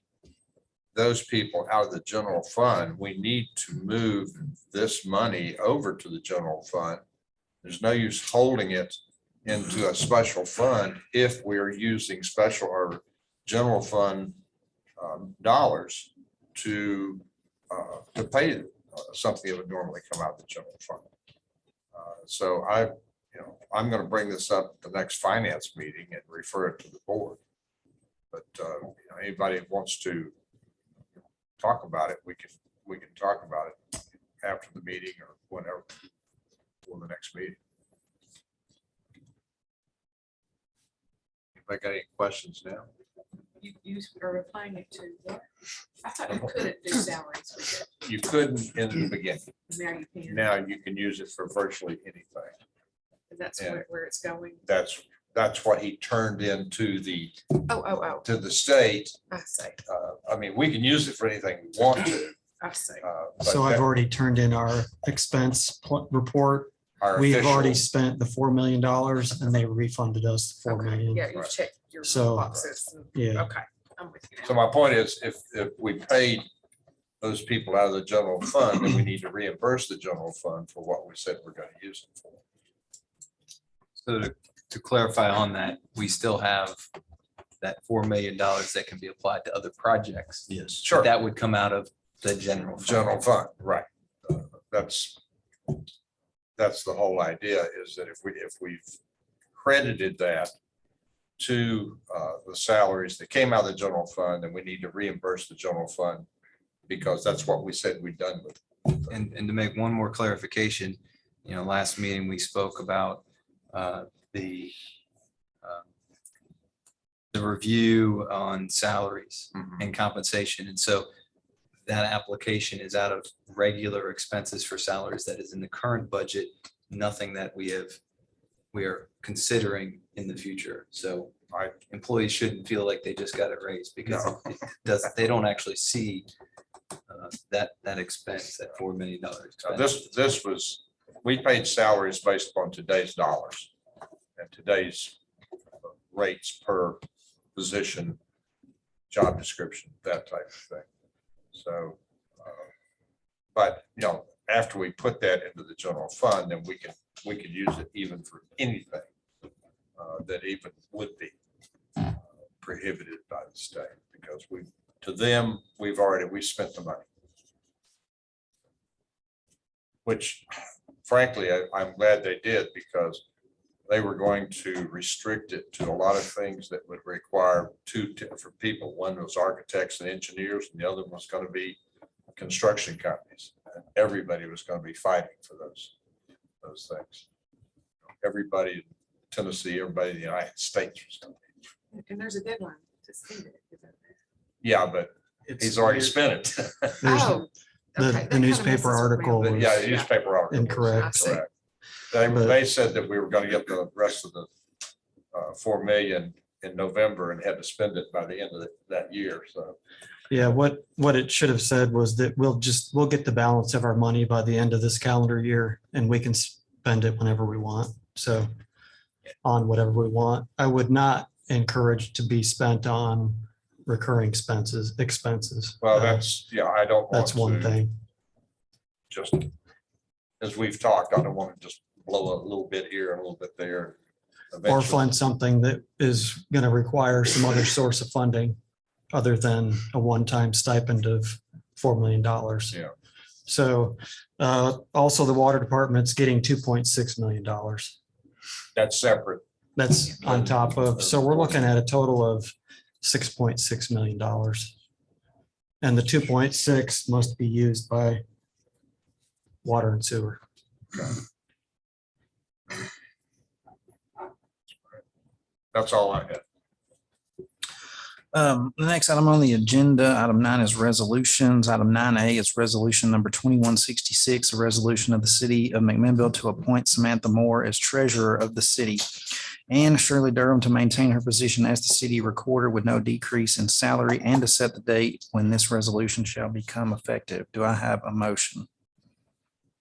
those people out of the general fund, we need to move this money over to the general fund. There's no use holding it into a special fund if we're using special or general fund dollars to pay something that would normally come out of the general fund. So I'm going to bring this up at the next finance meeting and refer it to the board. But anybody who wants to talk about it, we can talk about it after the meeting or whenever, for the next meeting. Anybody got any questions now? You are applying it to what? I thought you couldn't do salaries with it. You couldn't in the beginning. Now you can. Now you can use it for virtually anything. And that's Yeah. where it's going. That's what he turned into Oh, to the state. I see. I mean, we can use it for anything we want to. I see. But so I've that- already turned in our expense report. our We've already official- spent the $4 million and they refunded us the 4 Okay. million. Yeah, you Right. checked your So, boxes. yeah. Okay, I'm with you now. So my point is, if we paid those people out of the general fund, then we need to reimburse the general fund for what we said we're going to use it for. So to clarify on that, we still have that $4 million that can be applied to other projects. Yes. Sure. That would come out of the general. fund. General fund, right. That's the whole idea, is that if we've credited that to the salaries that came out of the general fund, then we need to reimburse the general fund because that's what we said we'd done with. And to make one more clarification, last meeting we spoke about the review on salaries and compensation. And so that application is out of regular expenses for salaries that is in the current budget, nothing that we are considering in the future. So employees shouldn't feel like they just got a raise because they don't actually see that expense, that $4 million expense. This was, we paid salaries based upon today's dollars and today's rates per position, job description, that type of thing. So, but after we put that into the general fund, then we can use it even for anything that even would be prohibited by the state, because we spent the money. Which frankly, I'm glad they did, because they were going to restrict it to a lot of things that would require two different people. One was architects and engineers, and the other was going to be construction companies. And everybody was going to be fighting for those things. Everybody in Tennessee, everybody in the United States was going to be. And there's a deadline to spend it. isn't there? Yeah, but he's already spent it. There's Oh, the okay, that kinda newspaper messes with me a article little bit. Yeah, the newspaper article. was Incorrect. correct. But- They said that we were going to get the rest of the 4 million in November and had to spend it by the end of that year. So, Yeah, what it should have said was that we'll get the balance of our money by the end of this calendar year and we can spend it whenever we want. So on whatever we want. I would not encourage to be spent on recurring expenses. well, I don't want That's one to thing. just, as we've talked, I don't want to just blow a little bit here and a little bit there. Or Eventually- fund something that is going to require some other source of funding other than a one-time stipend of $4 million. Yeah. So also the water department's getting $2.6 million. That's separate. That's on top of, so we're looking at a total of $6.6 million. And the 2.6 must be used by water and sewer. That's all I had. The next item on the agenda, item 9 is resolutions. Item 9A is resolution number 2166, a resolution of the city of McMinnville to appoint Samantha Moore as treasurer of the city and Shirley Durham to maintain her position as the city recorder with no decrease in salary and to set the date when this resolution shall become effective. Do I have a motion?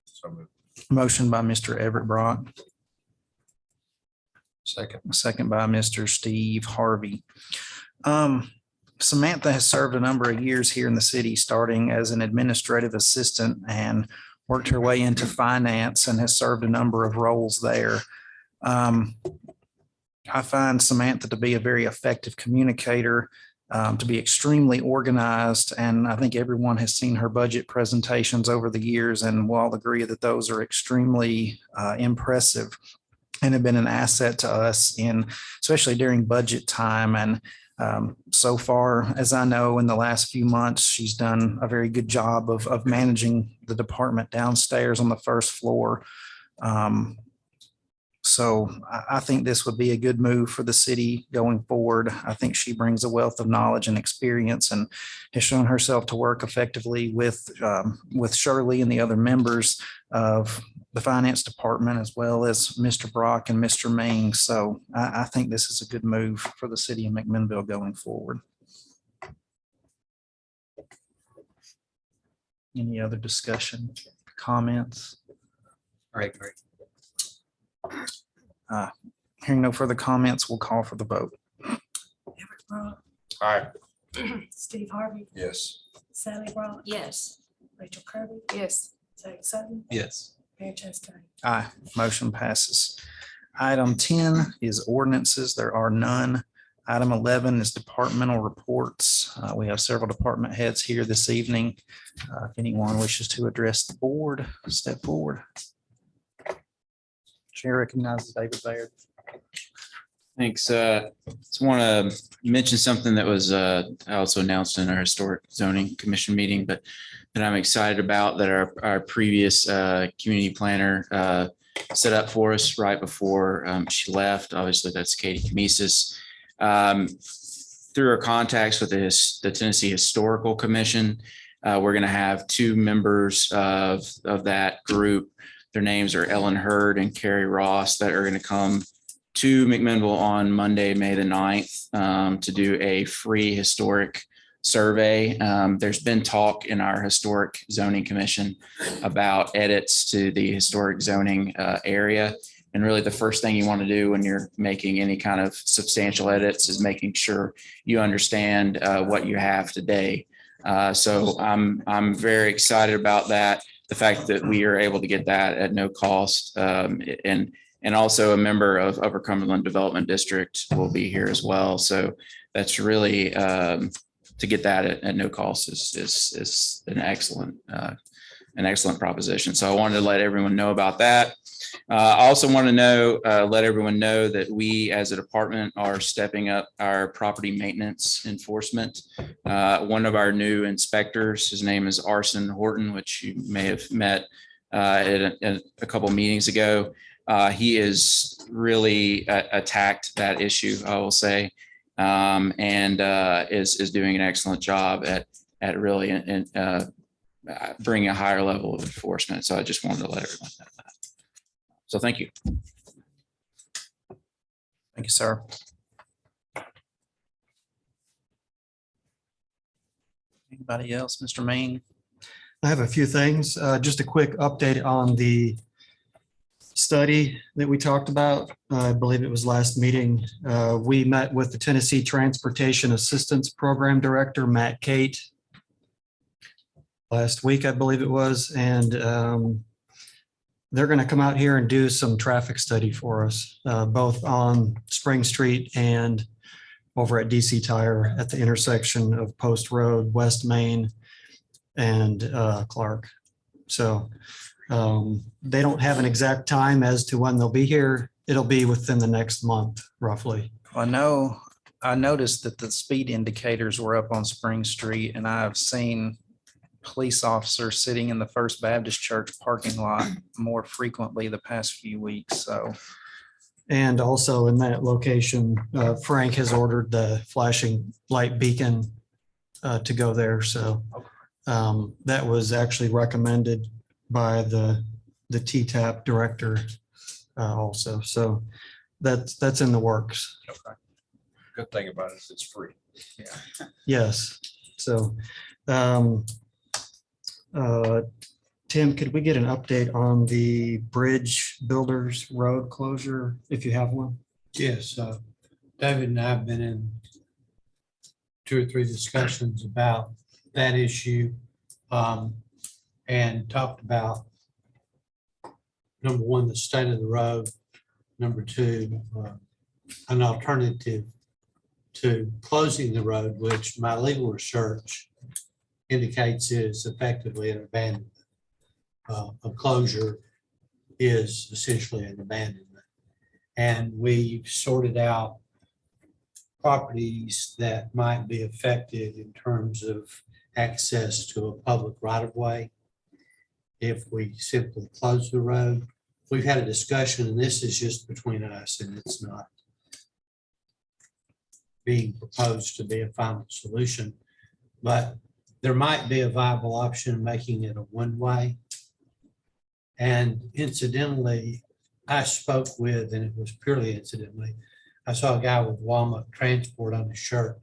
So moved. Motion by Mr. Everett Brock, Second. second by Mr. Steve Harvey. Samantha has served a number of years here in the city, starting as an administrative assistant and worked her way into finance and has served a number of roles there. I find Samantha to be a very effective communicator, to be extremely organized, and I think everyone has seen her budget presentations over the years and will all agree that those are extremely impressive and have been an asset to us especially during budget time. And so far, as I know, in the last few months, she's done a very good job of managing the department downstairs on the first floor. So I think this would be a good move for the city going forward. I think she brings a wealth of knowledge and experience and has shown herself to work effectively with Shirley and the other members of the finance department, as well as Mr. Brock and Mr. Ming. So I think this is a good move for the city of McMinnville going forward. Any other discussion, comments? All right, great. Hearing no further comments, we'll call for the vote. Everett Brock, Aye. Steve Harvey, Yes. Sally Brock, Yes. Rachel Kirby, Yes. Zach Sutton, Yes. Mayor Chastain. Aye, motion passes. Item 10 is ordinances. There are none. Item 11 is departmental reports. We have several department heads here this evening. If anyone wishes to address the board, step forward. Chair recognizes David Baird. Thanks. Just want to mention something that was also announced in our historic zoning commission meeting, but that I'm excited about, that our previous community planner set up for us right before she left. Obviously, that's Katie Kamisis. Through our contacts with the Tennessee Historical Commission, we're going to have two members of that group. Their names are Ellen Hurd and Carrie Ross, that are going to come to McMinnville on Monday, May the 9th, to do a free historic survey. There's been talk in our historic zoning commission about edits to the historic zoning area. And really the first thing you want to do when you're making any kind of substantial edits is making sure you understand what you have today. So I'm very excited about that. The fact that we are able to get that at no cost, and also a member of Upper Cumberland Development District will be here as well. So that's really to get that at no cost is an excellent proposition. So I wanted to let everyone know about that. I also want to let everyone know that we as a department are stepping up our property maintenance enforcement. One of our new inspectors, his name is Arson Horton, which you may have met at a couple meetings ago. He is really attacked that issue, I will say, and is doing an excellent job at really bringing a higher level of enforcement. So I just wanted to let everyone know that. So thank you. Thank you, sir. Anybody else? Mr. Main? I have a few things. Just a quick update on the study that we talked about. I believe it was last meeting. We met with the Tennessee Transportation Assistance Program Director, Matt Kate, last week, I believe it was, and they're going to come out here and do some traffic study for us, both on Spring Street and over at DC Tire at the intersection of Post Road, West Main, and Clark. So they don't have an exact time as to when they'll be here. It'll be within the next month, roughly. I noticed that the speed indicators were up on Spring Street, and I've seen police officers sitting in the First Baptist Church parking lot more frequently the past few weeks. So And also in that location, Frank has ordered the flashing light beacon to go there. So that was actually recommended by the T-TAP director also. So that's in the works. Okay. Good thing about it is it's free. Yes. So Tim, could we get an update on the Bridge Builders Road closure, if you have one? Yes, David and I have been in 2 or 3 discussions about that issue, and talked about number 1, the state of the road. Number 2, an alternative to closing the road, which my legal research indicates is effectively an abandonment. A closure is essentially an abandonment. And we sorted out properties that might be affected in terms of access to a public right of way. If we simply close the road, we've had a discussion, and this is just between us, and it's not being proposed to be a final solution, but there might be a viable option making it a one-way. And incidentally, I spoke with, and it was purely incidentally, I saw a guy with Walmart Transport on his shirt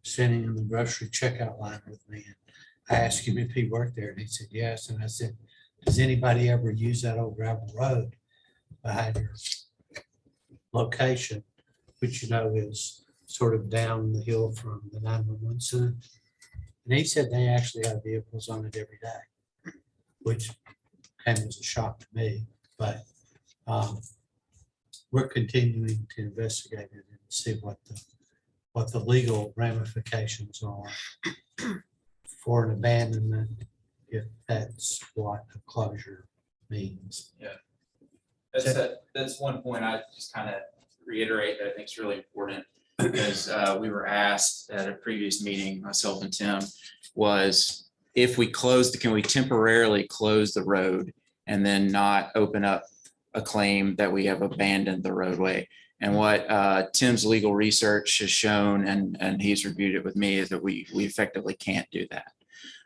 standing in the grocery checkout line with me. And I asked him if he worked there, and he said yes. And I said, does anybody ever use that old gravel road behind your location, which you know is sort of down the hill from the 911 center? And he said they actually have vehicles on it every day, which came as a shock to me. But we're continuing to investigate it and see what the legal ramifications are for an abandonment, if that's what a closure means. That's one point I just kind of reiterate that I think is really important, because we were asked at a previous meeting, myself and Tim, was if we can we temporarily close the road and then not open up a claim that we have abandoned the roadway? And what Tim's legal research has shown, and he's reviewed it with me, is that we effectively can't do that.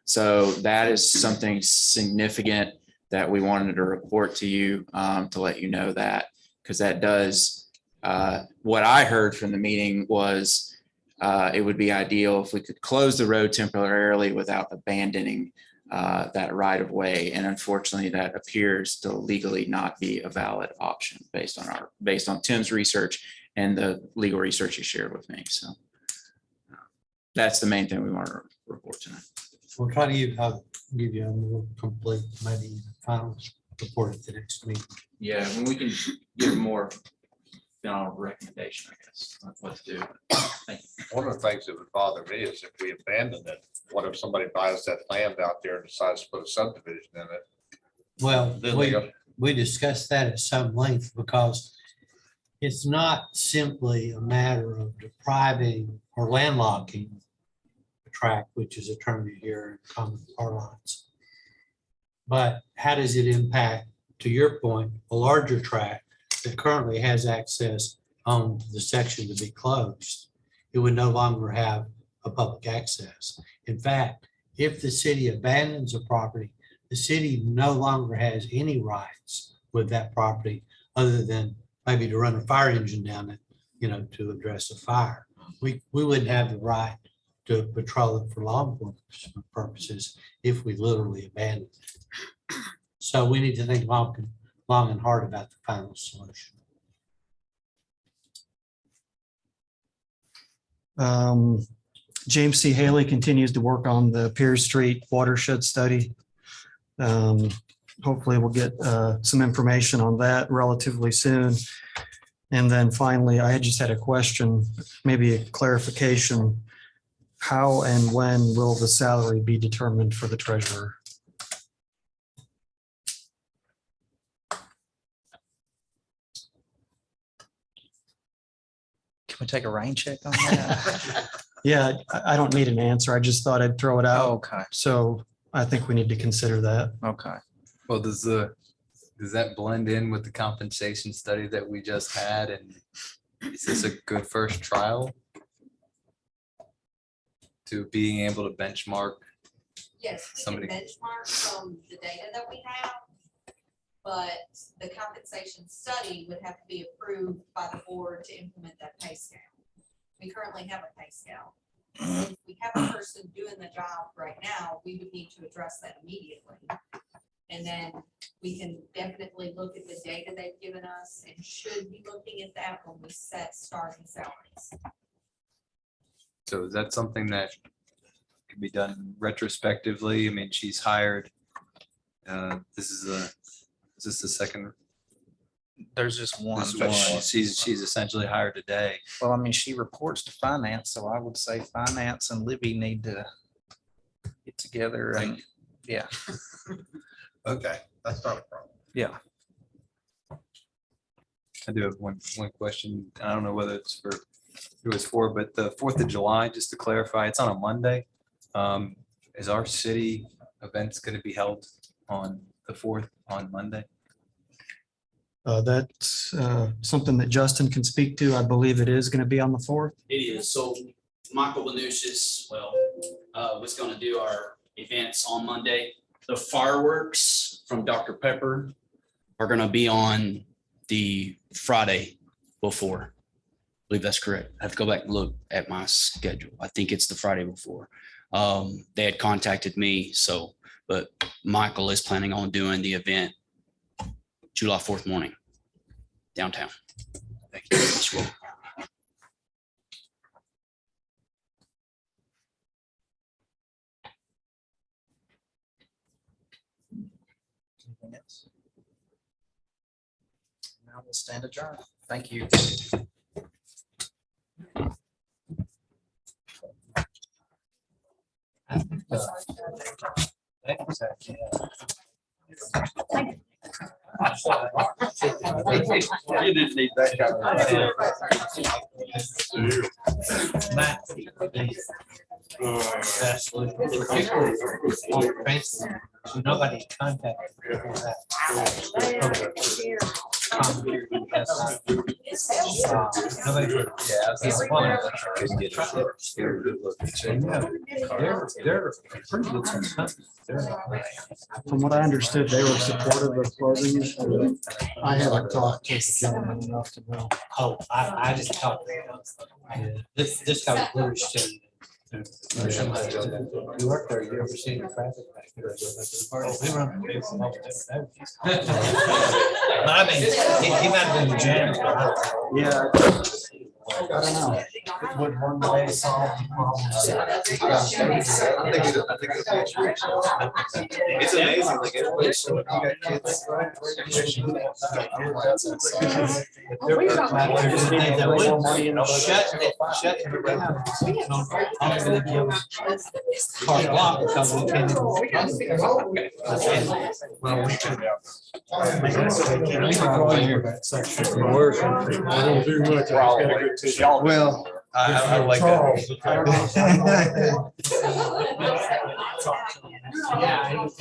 So that is something significant that we wanted to report to you, to let you know that, because that does, what I heard from the meeting was it would be ideal if we could close the road temporarily without abandoning that right of way. And unfortunately, that appears to legally not be a valid option based on Tim's research and the legal research he shared with me. So that's the main thing we want to report tonight. We'll try to give you a more complete, maybe final report at the next meeting. Yeah, when we can give more recommendation, I guess, on what to do. Thank you. One of the things that would bother me is if we abandon it, what if somebody buys that land out there and decides to put a subdivision in it? Well, Then they go- we discussed that at some length, because it's not simply a matter of depriving or landlocking a tract, which is a term you hear in common parlance. But how does it impact, to your point, a larger tract that currently has access on the section to be closed? It would no longer have a public access. In fact, if the city abandons a property, the city no longer has any rights with that property other than maybe to run a fire engine down it, to address a fire. We wouldn't have the right to patrol it for law enforcement purposes if we literally abandoned it. So we need to think long and hard about the final solution. James C. Haley continues to work on the Piers Street watershed study. Hopefully we'll get some information on that relatively soon. And then finally, I just had a question, maybe a clarification. How and when will the salary be determined for the treasurer? Can we take a rain check on that? Yeah, I don't need an answer. I just thought I'd throw it out. Okay, So I think we need to consider that. okay. Well, does the does that blend in with the compensation study that we just had? And is this a good first trial to being able to benchmark? Yes, we Somebody- can benchmark from the data that we have. But the compensation study would have to be approved by the board to implement that pay scale. We currently have a pay scale. If we have a person doing the job right now, we would need to address that immediately. And then we can definitely look at the data they've given us and should be looking at that when we set starting salaries. So is that something that can be done retrospectively? I mean, she's hired. Is this the second? There's just one. This is what she's essentially hired today. Well, I mean, she reports to finance, so I would say finance and Libby need to get together and, yeah, Okay, that's not a problem. yeah. I do have one question. I don't know whether it's for, who it's for, but the 4th of July, just to clarify, it's on a Monday. Is our city events going to be held on the 4th on Monday? That's something that Justin can speak to. I believe it is going to be on the 4th. It is. So Michael Lanusis, was going to do our events on Monday. The fireworks from Dr. Pepper are going to be on the Friday before. I believe that's correct. I have to go back and look at my schedule. I think it's the Friday before. They had contacted me, but Michael is planning on doing the event July 4th morning downtown. Thank you. Mr. Will. Anything else? Now we'll stand adjourned. Thank you. You didn't need that Nobody contacted. From what I understood, they were supportive of closing it. I haven't talked to the gentleman enough to know. Oh, I just talked. This guy was Bluish. You work there, you ever seen the traffic back there? Oh, we run. I mean, he might have been jammed. Yeah. I don't know. Would one day solve the problem? It's amazing, like everybody's showing, you got kids. Carte blanche because we can't even- Well, we can. Well, I like that. Yeah.